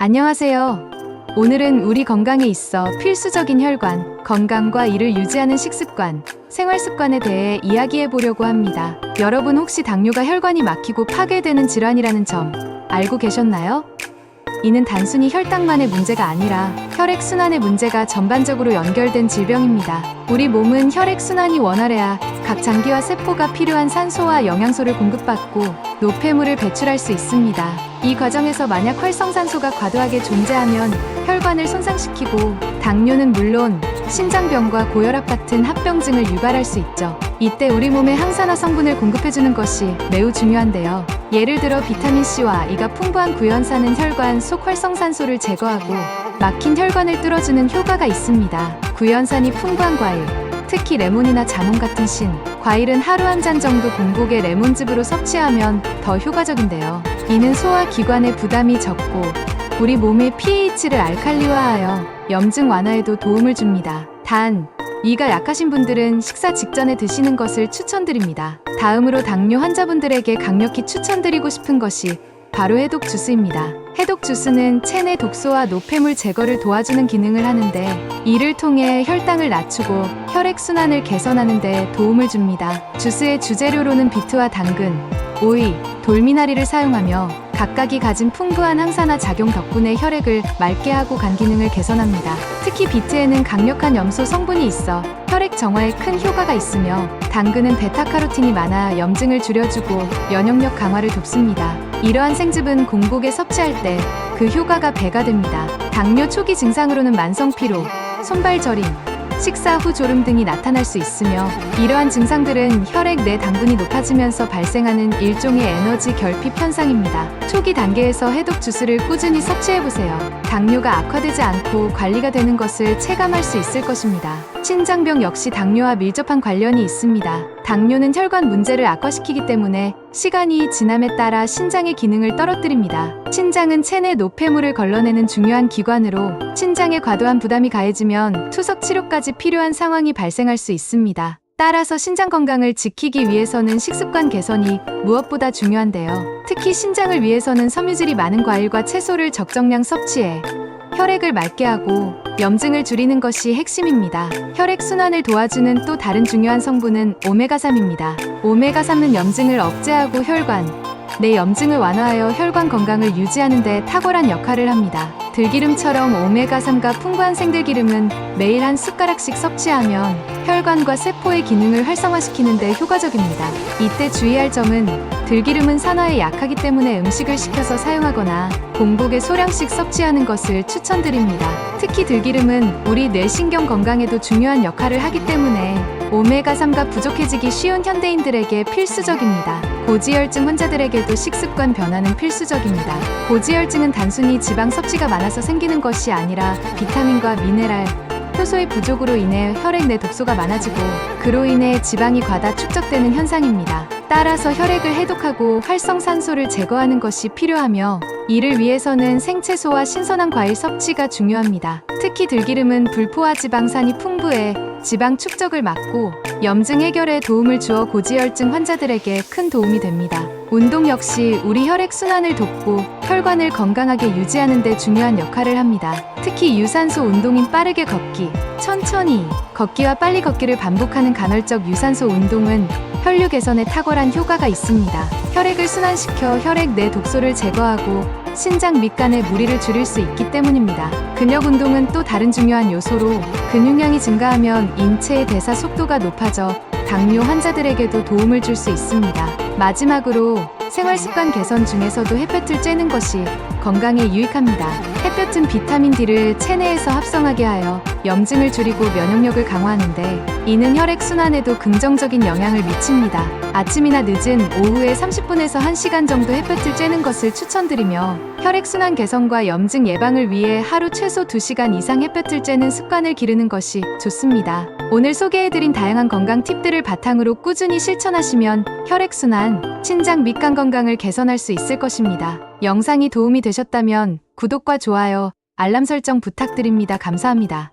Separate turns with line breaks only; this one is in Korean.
안녕하세요. 오늘은 우리 건강에 있어 필수적인 혈관, 건강과 이를 유지하는 식습관, 생활 습관에 대해 이야기해 보려고 합니다. 여러분 혹시 당뇨가 혈관이 막히고 파괴되는 질환이라는 점 알고 계셨나요? 이는 단순히 혈당만의 문제가 아니라 혈액순환의 문제가 전반적으로 연결된 질병입니다. 우리 몸은 혈액순환이 원활해야 각 장기와 세포가 필요한 산소와 영양소를 공급받고 노폐물을 배출할 수 있습니다. 이 과정에서 만약 활성산소가 과도하게 존재하면 혈관을 손상시키고 당뇨는 물론 심장병과 고혈압 같은 합병증을 유발할 수 있죠. 이때 우리 몸에 항산화 성분을 공급해주는 것이 매우 중요한데요. 예를 들어 비타민C와 E가 풍부한 구연산은 혈관 속 활성산소를 제거하고 막힌 혈관을 뚫어주는 효과가 있습니다. 구연산이 풍부한 과일, 특히 레몬이나 자몽 같은 신, 과일은 하루 한 잔 정도 공복에 레몬즙으로 섭취하면 더 효과적인데요. 이는 소화기관의 부담이 적고 우리 몸의 pH를 알칼리화하여 염증 완화에도 도움을 줍니다. 단, 위가 약하신 분들은 식사 직전에 드시는 것을 추천드립니다. 다음으로 당뇨 환자분들에게 강력히 추천드리고 싶은 것이 바로 해독 주스입니다. 해독 주스는 체내 독소와 노폐물 제거를 도와주는 기능을 하는데 이를 통해 혈당을 낮추고 혈액순환을 개선하는 데 도움을 줍니다. 주스의 주재료로는 비트와 당근, 오이, 돌미나리를 사용하며 각각이 가진 풍부한 항산화 작용 덕분에 혈액을 맑게 하고 간 기능을 개선합니다. 특히 비트에는 강력한 염소 성분이 있어 혈액 정화에 큰 효과가 있으며 당근은 베타카로틴이 많아 염증을 줄여주고 면역력 강화를 돕습니다. 이러한 생즙은 공복에 섭취할 때 그 효과가 배가 됩니다. 당뇨 초기 증상으로는 만성 피로, 손발 저림, 식사 후 졸음 등이 나타날 수 있으며 이러한 증상들은 혈액 내 당분이 높아지면서 발생하는 일종의 에너지 결핍 현상입니다. 초기 단계에서 해독 주스를 꾸준히 섭취해보세요. 당뇨가 악화되지 않고 관리가 되는 것을 체감할 수 있을 것입니다. 신장병 역시 당뇨와 밀접한 관련이 있습니다. 당뇨는 혈관 문제를 악화시키기 때문에 시간이 지남에 따라 신장의 기능을 떨어뜨립니다. 신장은 체내 노폐물을 걸러내는 중요한 기관으로 신장에 과도한 부담이 가해지면 투석 치료까지 필요한 상황이 발생할 수 있습니다. 따라서 신장 건강을 지키기 위해서는 식습관 개선이 무엇보다 중요한데요. 특히 신장을 위해서는 섬유질이 많은 과일과 채소를 적정량 섭취해 혈액을 맑게 하고 염증을 줄이는 것이 핵심입니다. 혈액 순환을 도와주는 또 다른 중요한 성분은 오메가3입니다. 오메가3은 염증을 억제하고 혈관 내 염증을 완화하여 혈관 건강을 유지하는 데 탁월한 역할을 합니다. 들기름처럼 오메가3가 풍부한 생들기름은 매일 한 숟가락씩 섭취하면 혈관과 세포의 기능을 활성화시키는 데 효과적입니다. 이때 주의할 점은 들기름은 산화에 약하기 때문에 음식을 식혀서 사용하거나 공복에 소량씩 섭취하는 것을 추천드립니다. 특히 들기름은 우리 뇌신경 건강에도 중요한 역할을 하기 때문에 오메가3가 부족해지기 쉬운 현대인들에게 필수적입니다. 고지혈증 환자들에게도 식습관 변화는 필수적입니다. 고지혈증은 단순히 지방 섭취가 많아서 생기는 것이 아니라 비타민과 미네랄, 효소의 부족으로 인해 혈액 내 독소가 많아지고 그로 인해 지방이 과다 축적되는 현상입니다. 따라서 혈액을 해독하고 활성산소를 제거하는 것이 필요하며 이를 위해서는 생채소와 신선한 과일 섭취가 중요합니다. 특히 들기름은 불포화 지방산이 풍부해 지방 축적을 막고 염증 해결에 도움을 주어 고지혈증 환자들에게 큰 도움이 됩니다. 운동 역시 우리 혈액 순환을 돕고 혈관을 건강하게 유지하는 데 중요한 역할을 합니다. 특히 유산소 운동인 빠르게 걷기, 천천히 걷기와 빨리 걷기를 반복하는 간헐적 유산소 운동은 혈류 개선에 탁월한 효과가 있습니다. 혈액을 순환시켜 혈액 내 독소를 제거하고 신장 밑간의 무리를 줄일 수 있기 때문입니다. 근력 운동은 또 다른 중요한 요소로 근육량이 증가하면 인체의 대사 속도가 높아져 당뇨 환자들에게도 도움을 줄 수 있습니다. 마지막으로 생활 습관 개선 중에서도 햇볕을 쬐는 것이 건강에 유익합니다. 햇볕은 비타민 D를 체내에서 합성하게 하여 염증을 줄이고 면역력을 강화하는데 이는 혈액 순환에도 긍정적인 영향을 미칩니다. 아침이나 늦은 오후에 30분에서 1시간 정도 햇볕을 쬐는 것을 추천드리며 혈액 순환 개선과 염증 예방을 위해 하루 최소 2시간 이상 햇볕을 쬐는 습관을 기르는 것이 좋습니다. 오늘 소개해드린 다양한 건강 팁들을 바탕으로 꾸준히 실천하시면 혈액 순환, 신장 밑간 건강을 개선할 수 있을 것입니다. 영상이 도움이 되셨다면 구독과 좋아요, 알람 설정 부탁드립니다. 감사합니다.